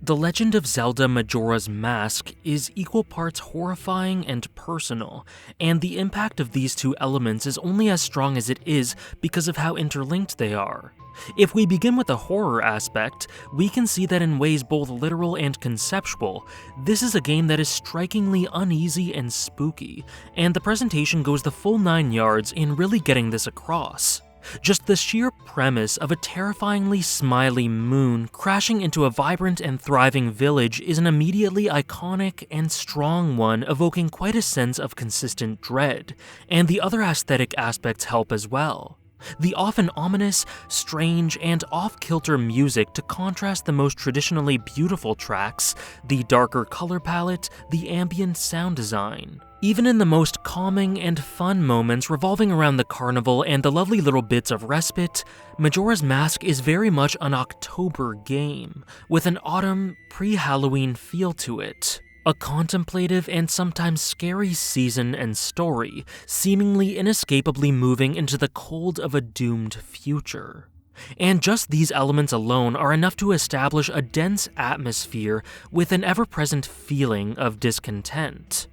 The Legend of Zelda Majora's Mask is equal parts horrifying and personal, and the impact of these two elements is only as strong as it is because of how interlinked they are. If we begin with the horror aspect, we can see that in ways both literal and conceptual, this is a game that is strikingly uneasy and spooky, and the presentation goes the full 9 yards in really getting this across. Just the sheer premise of a terrifyingly smiley moon crashing into a vibrant and thriving village is an immediately iconic and strong one, evoking quite a sense of consistent dread, and the other aesthetic aspects help as well. The often ominous, strange, and off-kilter music to contrast the most traditionally beautiful tracks, the darker color palette, the ambient sound design. Even in the most calming and fun moments revolving around the carnival and the lovely little bits of respite, Majora's Mask is very much an October game, with an autumn, pre-Halloween feel to it. A contemplative and sometimes scary season and story, seemingly inescapably moving into the cold of a doomed future. And just these elements alone are enough to establish a dense atmosphere with an ever-present feeling of discontent.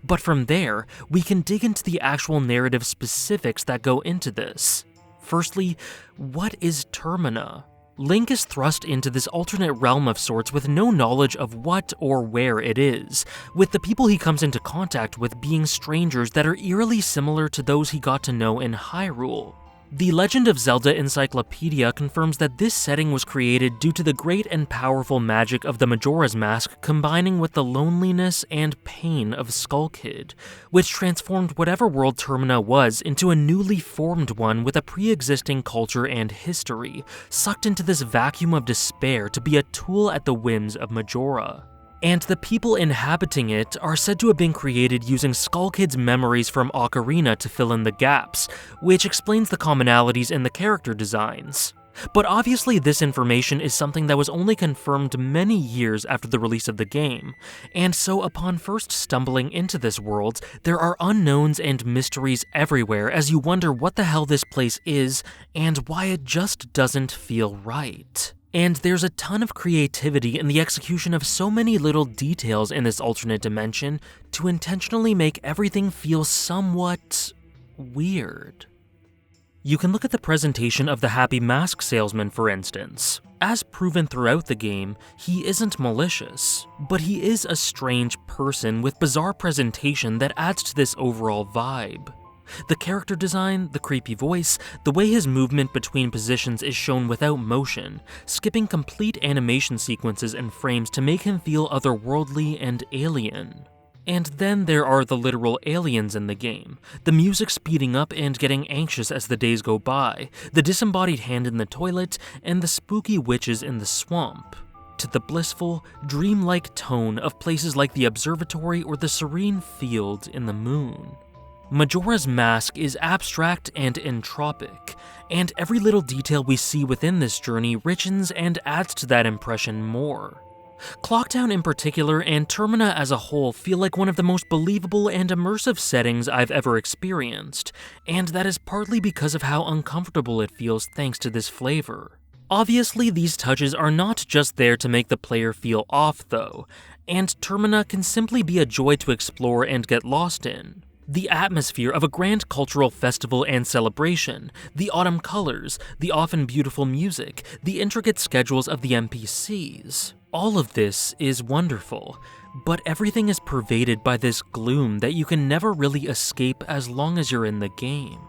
But from there, we can dig into the actual narrative specifics that go into this. Firstly, what is Termina? Link is thrust into this alternate realm of sorts with no knowledge of what or where it is, with the people he comes into contact with being strangers that are eerily similar to those he got to know in Hyrule. The Legend of Zelda Encyclopedia confirms that this setting was created due to the great and powerful magic of the Majora's Mask combining with the loneliness and pain of Skull Kid, which transformed whatever world Termina was into a newly formed one with a pre-existing culture and history, sucked into this vacuum of despair to be a tool at the whims of Majora. And the people inhabiting it are said to have been created using Skull Kid's memories from Ocarina to fill in the gaps, which explains the commonalities in the character designs. But obviously this information is something that was only confirmed many years after the release of the game, and so upon first stumbling into this world, there are unknowns and mysteries everywhere as you wonder what the hell this place is and why it just doesn't feel right. And there's a ton of creativity in the execution of so many little details in this alternate dimension to intentionally make everything feel somewhat weird. You can look at the presentation of the Happy Mask Salesman, for instance. As proven throughout the game, he isn't malicious, but he is a strange person with bizarre presentation that adds to this overall vibe. The character design, the creepy voice, the way his movement between positions is shown without motion, skipping complete animation sequences and frames to make him feel otherworldly and alien. And then there are the literal aliens in the game, the music speeding up and getting anxious as the days go by, the disembodied hand in the toilet, and the spooky witches in the swamp, to the blissful, dreamlike tone of places like the observatory or the serene field in the moon. Majora's Mask is abstract and entropic, and every little detail we see within this journey richens and adds to that impression more. Clocktown in particular and Termina as a whole feel like one of the most believable and immersive settings I've ever experienced, and that is partly because of how uncomfortable it feels thanks to this flavor. Obviously, these touches are not just there to make the player feel off though, and Termina can simply be a joy to explore and get lost in. The atmosphere of a grand cultural festival and celebration, the autumn colors, the often beautiful music, the intricate schedules of the NPCs. All of this is wonderful, but everything is pervaded by this gloom that you can never really escape as long as you're in the game.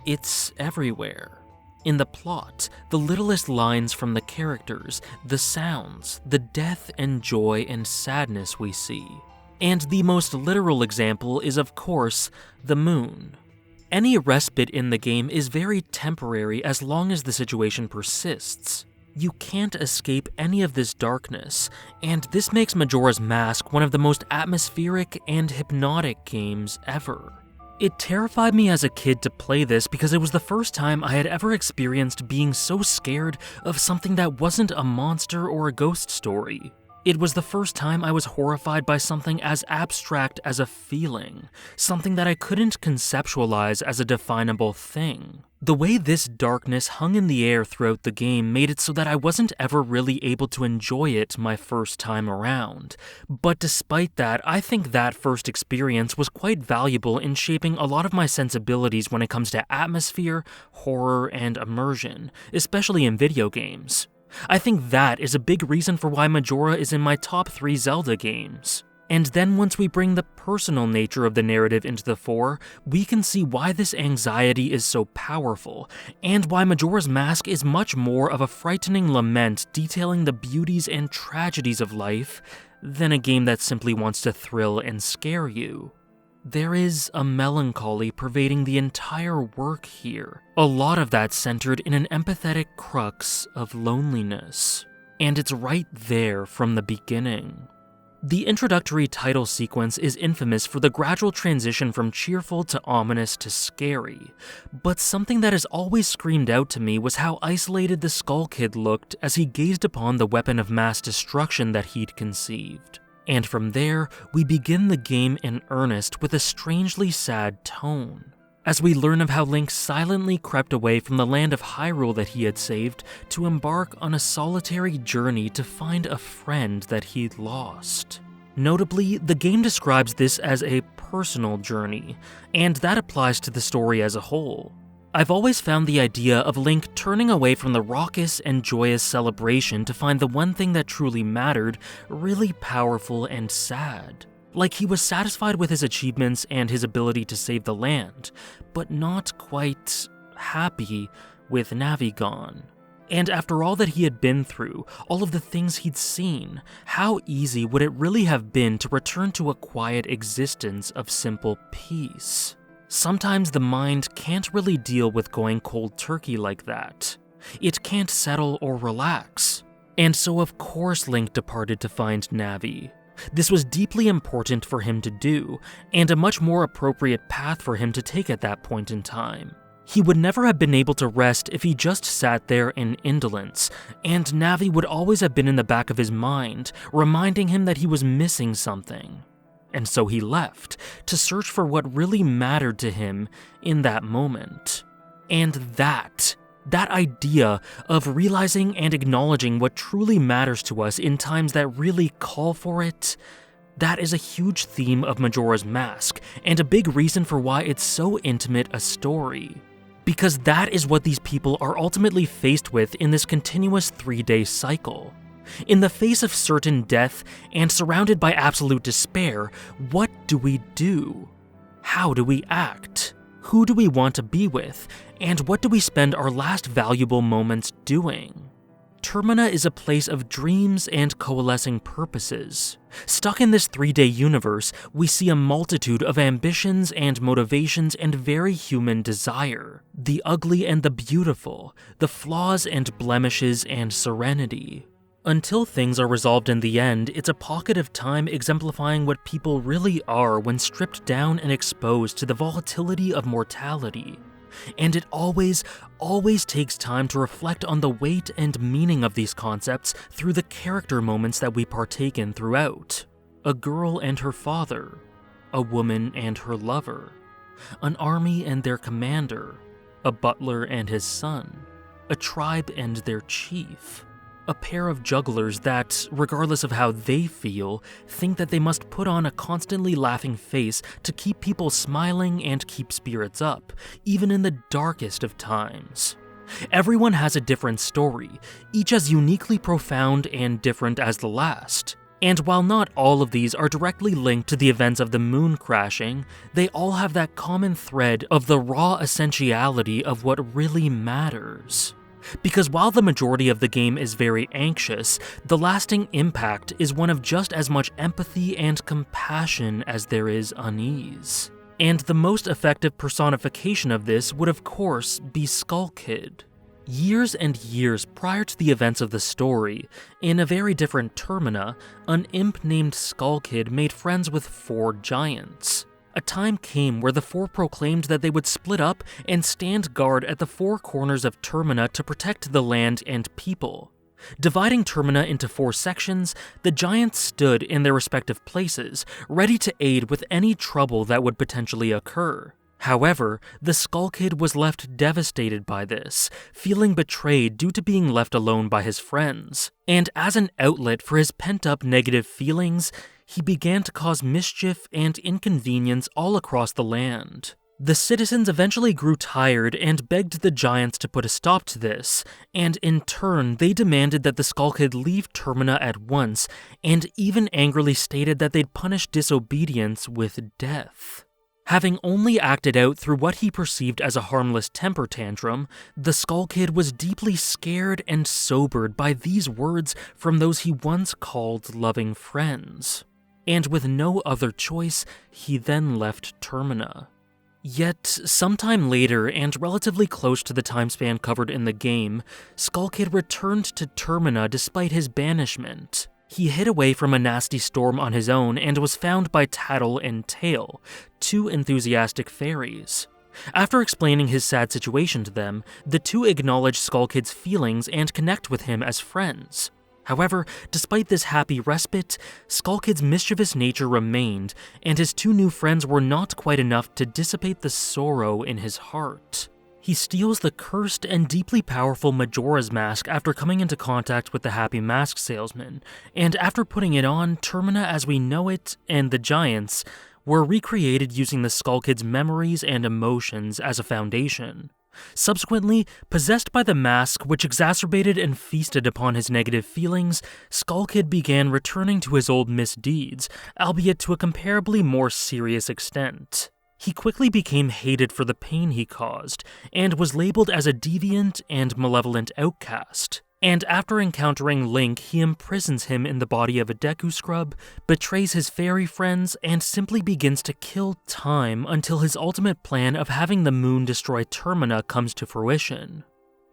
It's everywhere. In the plot, the littlest lines from the characters, the sounds, the death and joy and sadness we see. And the most literal example is, of course, the moon. Any respite in the game is very temporary as long as the situation persists. You can't escape any of this darkness, and this makes Majora's Mask one of the most atmospheric and hypnotic games ever. It terrified me as a kid to play this because it was the first time I had ever experienced being so scared of something that wasn't a monster or a ghost story. It was the first time I was horrified by something as abstract as a feeling, something that I couldn't conceptualize as a definable thing. The way this darkness hung in the air throughout the game made it so that I wasn't ever really able to enjoy it my first time around. But despite that, I think that first experience was quite valuable in shaping a lot of my sensibilities when it comes to atmosphere, horror, and immersion, especially in video games. I think that is a big reason for why Majora is in my top 3 Zelda games. And then once we bring the personal nature of the narrative into the fore, we can see why this anxiety is so powerful, and why Majora's Mask is much more of a frightening lament detailing the beauties and tragedies of life than a game that simply wants to thrill and scare you. There is a melancholy pervading the entire work here, a lot of that centered in an empathetic crux of loneliness, and it's right there from the beginning. The introductory title sequence is infamous for the gradual transition from cheerful to ominous to scary, but something that has always screamed out to me was how isolated the Skull Kid looked as he gazed upon the weapon of mass destruction that he'd conceived. And from there, we begin the game in earnest with a strangely sad tone, as we learn of how Link silently crept away from the land of Hyrule that he had saved to embark on a solitary journey to find a friend that he'd lost. Notably, the game describes this as a personal journey, and that applies to the story as a whole. I've always found the idea of Link turning away from the raucous and joyous celebration to find the one thing that truly mattered really powerful and sad. Like he was satisfied with his achievements and his ability to save the land, but not quite happy with Navi gone. And after all that he had been through, all of the things he'd seen, how easy would it really have been to return to a quiet existence of simple peace? Sometimes the mind can't really deal with going cold turkey like that. It can't settle or relax. And so of course Link departed to find Navi. This was deeply important for him to do, and a much more appropriate path for him to take at that point in time. He would never have been able to rest if he just sat there in indolence, and Navi would always have been in the back of his mind, reminding him that he was missing something. And so he left, to search for what really mattered to him in that moment. And that idea of realizing and acknowledging what truly matters to us in times that really call for it, that is a huge theme of Majora's Mask, and a big reason for why it's so intimate a story. Because that is what these people are ultimately faced with in this continuous 3-day cycle. In the face of certain death and surrounded by absolute despair, what do we do? How do we act? Who do we want to be with? And what do we spend our last valuable moments doing? Termina is a place of dreams and coalescing purposes. Stuck in this 3-day universe, we see a multitude of ambitions and motivations and very human desire. The ugly and the beautiful, the flaws and blemishes and serenity. Until things are resolved in the end, it's a pocket of time exemplifying what people really are when stripped down and exposed to the volatility of mortality. And it always takes time to reflect on the weight and meaning of these concepts through the character moments that we partake in throughout. A girl and her father, a woman and her lover, an army and their commander, a butler and his son, a tribe and their chief. A pair of jugglers that, regardless of how they feel, think that they must put on a constantly laughing face to keep people smiling and keep spirits up, even in the darkest of times. Everyone has a different story, each as uniquely profound and different as the last. And while not all of these are directly linked to the events of the moon crashing, they all have that common thread of the raw essentiality of what really matters. Because while the majority of the game is very anxious, the lasting impact is one of just as much empathy and compassion as there is unease. And the most effective personification of this would of course be Skull Kid. Years and years prior to the events of the story, in a very different Termina, an imp named Skull Kid made friends with 4 giants. A time came where the 4 proclaimed that they would split up and stand guard at the 4 corners of Termina to protect the land and people. Dividing Termina into 4 sections, the giants stood in their respective places, ready to aid with any trouble that would potentially occur. However, the Skull Kid was left devastated by this, feeling betrayed due to being left alone by his friends. And as an outlet for his pent-up negative feelings, he began to cause mischief and inconvenience all across the land. The citizens eventually grew tired and begged the giants to put a stop to this, and in turn they demanded that the Skull Kid leave Termina at once, and even angrily stated that they'd punish disobedience with death. Having only acted out through what he perceived as a harmless temper tantrum, the Skull Kid was deeply scared and sobered by these words from those he once called loving friends. And with no other choice, he then left Termina. Yet, sometime later, and relatively close to the time span covered in the game, Skull Kid returned to Termina despite his banishment. He hid away from a nasty storm on his own and was found by Tattle and Tail, 2 enthusiastic fairies. After explaining his sad situation to them, the 2 acknowledge Skull Kid's feelings and connect with him as friends. However, despite this happy respite, Skull Kid's mischievous nature remained, and his 2 new friends were not quite enough to dissipate the sorrow in his heart. He steals the cursed and deeply powerful Majora's Mask after coming into contact with the Happy Mask salesman, and after putting it on, Termina as we know it, and the giants, were recreated using the Skull Kid's memories and emotions as a foundation. Subsequently, possessed by the mask which exacerbated and feasted upon his negative feelings, Skull Kid began returning to his old misdeeds, albeit to a comparably more serious extent. He quickly became hated for the pain he caused, and was labeled as a deviant and malevolent outcast. And after encountering Link, he imprisons him in the body of a Deku Scrub, betrays his fairy friends, and simply begins to kill time until his ultimate plan of having the moon destroy Termina comes to fruition.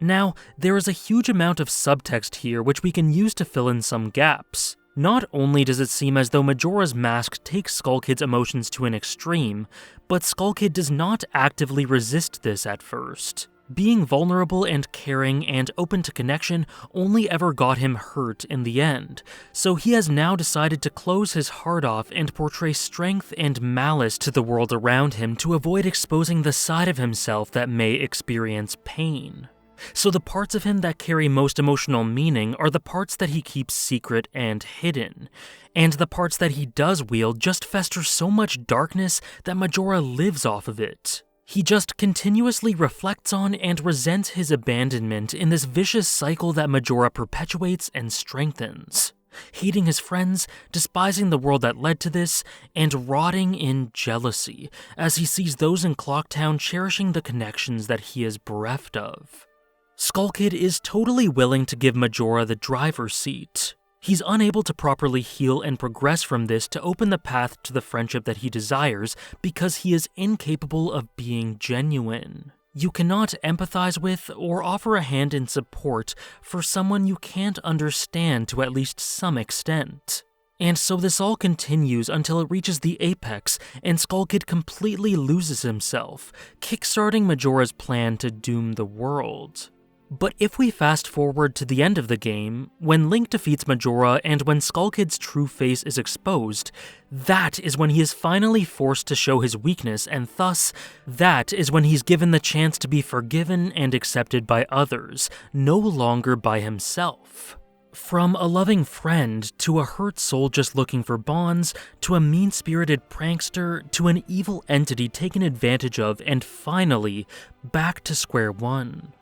Now, there is a huge amount of subtext here which we can use to fill in some gaps. Not only does it seem as though Majora's Mask takes Skull Kid's emotions to an extreme, but Skull Kid does not actively resist this at first. Being vulnerable and caring and open to connection only ever got him hurt in the end, so he has now decided to close his heart off and portray strength and malice to the world around him to avoid exposing the side of himself that may experience pain. So the parts of him that carry most emotional meaning are the parts that he keeps secret and hidden, and the parts that he does wield just fester so much darkness that Majora lives off of it. He just continuously reflects on and resents his abandonment in this vicious cycle that Majora perpetuates and strengthens, hating his friends, despising the world that led to this, and rotting in jealousy as he sees those in Clocktown cherishing the connections that he is bereft of. Skull Kid is totally willing to give Majora the driver's seat. He's unable to properly heal and progress from this to open the path to the friendship that he desires because he is incapable of being genuine. You cannot empathize with or offer a hand in support for someone you can't understand to at least some extent. And so this all continues until it reaches the apex and Skull Kid completely loses himself, kickstarting Majora's plan to doom the world. But if we fast forward to the end of the game, when Link defeats Majora and when Skull Kid's true face is exposed, that is when he is finally forced to show his weakness, and thus, that is when he's given the chance to be forgiven and accepted by others, no longer by himself. From a loving friend, to a hurt soul just looking for bonds, to a mean-spirited prankster, to an evil entity taken advantage of, and finally, back to square one.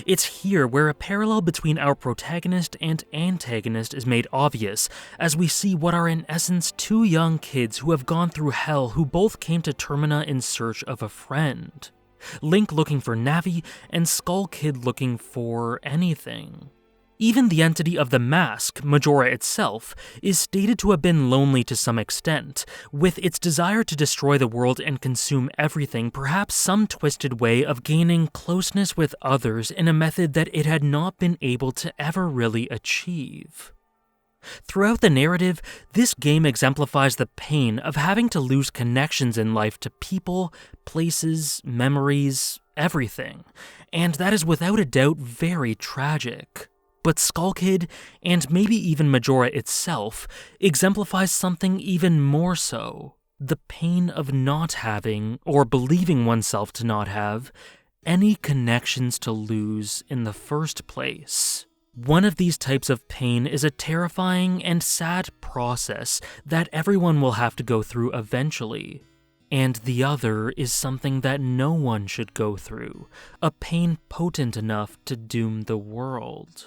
It's here where a parallel between our protagonist and antagonist is made obvious, as we see what are in essence 2 young kids who have gone through hell who both came to Termina in search of a friend. Link looking for Navi, and Skull Kid looking for anything. Even the entity of the mask, Majora itself, is stated to have been lonely to some extent, with its desire to destroy the world and consume everything perhaps some twisted way of gaining closeness with others in a method that it had not been able to ever really achieve. Throughout the narrative, this game exemplifies the pain of having to lose connections in life to people, places, memories, everything, and that is without a doubt very tragic. But Skull Kid, and maybe even Majora itself, exemplifies something even more so. The pain of not having, or believing oneself to not have, any connections to lose in the first place. One of these types of pain is a terrifying and sad process that everyone will have to go through eventually. And the other is something that no one should go through, a pain potent enough to doom the world.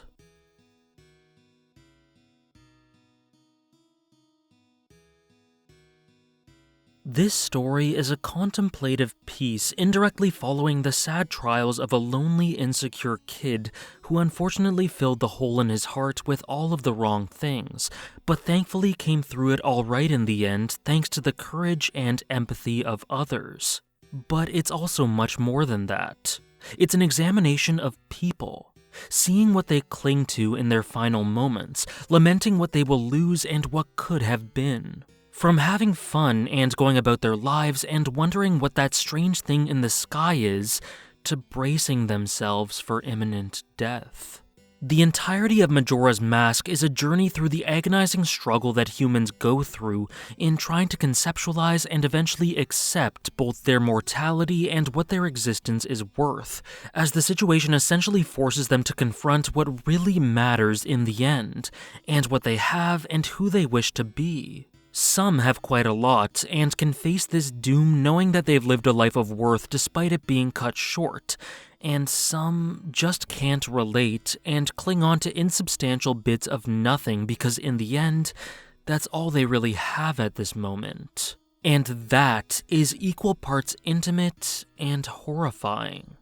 This story is a contemplative piece indirectly following the sad trials of a lonely, insecure kid who unfortunately filled the hole in his heart with all of the wrong things, but thankfully came through it all right in the end thanks to the courage and empathy of others. But it's also much more than that. It's an examination of people, seeing what they cling to in their final moments, lamenting what they will lose and what could have been. From having fun and going about their lives and wondering what that strange thing in the sky is, to bracing themselves for imminent death. The entirety of Majora's Mask is a journey through the agonizing struggle that humans go through in trying to conceptualize and eventually accept both their mortality and what their existence is worth, as the situation essentially forces them to confront what really matters in the end, and what they have and who they wish to be. Some have quite a lot, and can face this doom knowing that they've lived a life of worth despite it being cut short, and some just can't relate and cling on to insubstantial bits of nothing because in the end, that's all they really have at this moment. And that is equal parts intimate and horrifying.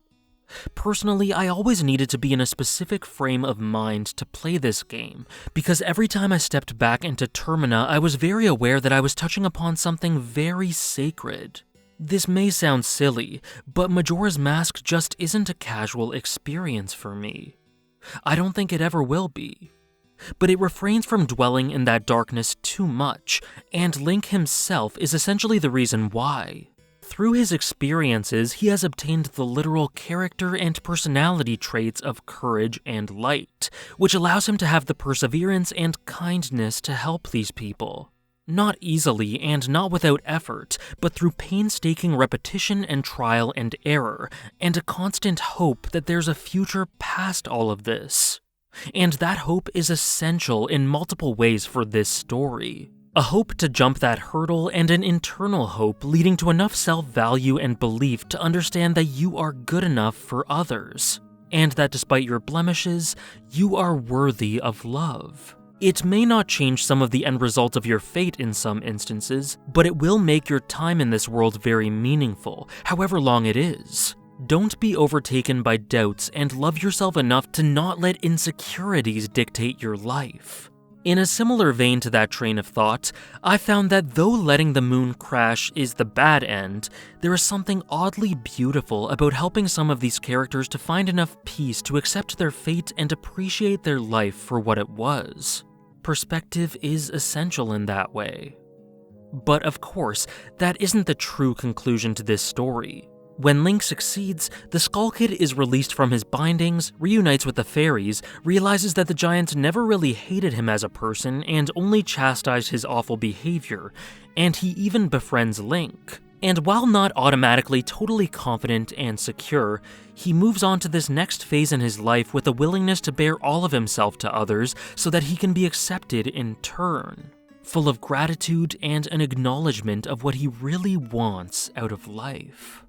Personally, I always needed to be in a specific frame of mind to play this game, because every time I stepped back into Termina, I was very aware that I was touching upon something very sacred. This may sound silly, but Majora's Mask just isn't a casual experience for me. I don't think it ever will be. But it refrains from dwelling in that darkness too much, and Link himself is essentially the reason why. Through his experiences, he has obtained the literal character and personality traits of courage and light, which allows him to have the perseverance and kindness to help these people. Not easily and not without effort, but through painstaking repetition and trial and error, and a constant hope that there's a future past all of this. And that hope is essential in multiple ways for this story. A hope to jump that hurdle and an internal hope leading to enough self-value and belief to understand that you are good enough for others, and that despite your blemishes, you are worthy of love. It may not change some of the end result of your fate in some instances, but it will make your time in this world very meaningful, however long it is. Don't be overtaken by doubts and love yourself enough to not let insecurities dictate your life. In a similar vein to that train of thought, I found that though letting the moon crash is the bad end, there is something oddly beautiful about helping some of these characters to find enough peace to accept their fate and appreciate their life for what it was. Perspective is essential in that way. But of course, that isn't the true conclusion to this story. When Link succeeds, the Skull Kid is released from his bindings, reunites with the fairies, realizes that the giants never really hated him as a person and only chastised his awful behavior, and he even befriends Link. And while not automatically totally confident and secure, he moves on to this next phase in his life with a willingness to bear all of himself to others so that he can be accepted in turn, full of gratitude and an acknowledgement of what he really wants out of life.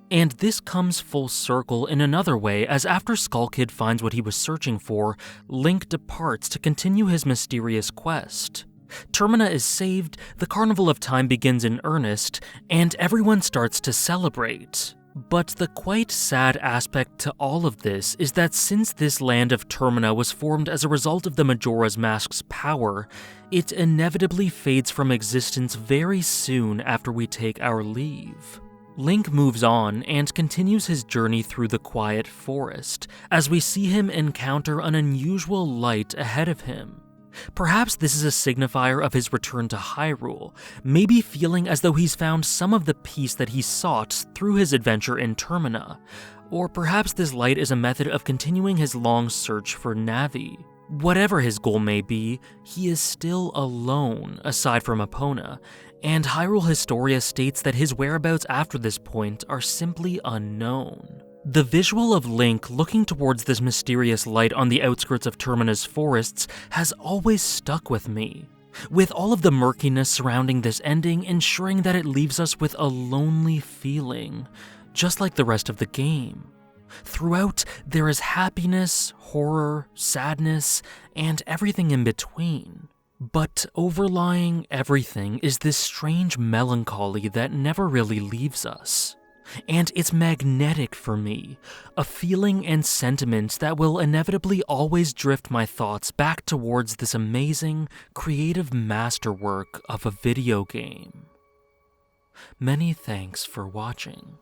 And this comes full circle in another way, as after Skull Kid finds what he was searching for, Link departs to continue his mysterious quest. Termina is saved, the Carnival of Time begins in earnest, and everyone starts to celebrate. But the quite sad aspect to all of this is that since this land of Termina was formed as a result of the Majora's Mask's power, it inevitably fades from existence very soon after we take our leave. Link moves on and continues his journey through the quiet forest, as we see him encounter an unusual light ahead of him. Perhaps this is a signifier of his return to Hyrule, maybe feeling as though he's found some of the peace that he sought through his adventure in Termina. Or perhaps this light is a method of continuing his long search for Navi. Whatever his goal may be, he is still alone, aside from Epona, and Hyrule Historia states that his whereabouts after this point are simply unknown. The visual of Link looking towards this mysterious light on the outskirts of Termina's forests has always stuck with me, with all of the murkiness surrounding this ending ensuring that it leaves us with a lonely feeling, just like the rest of the game. Throughout, there is happiness, horror, sadness, and everything in between. But overlying everything is this strange melancholy that never really leaves us. And it's magnetic for me, a feeling and sentiment that will inevitably always drift my thoughts back towards this amazing, creative masterwork of a video game. Many thanks for watching.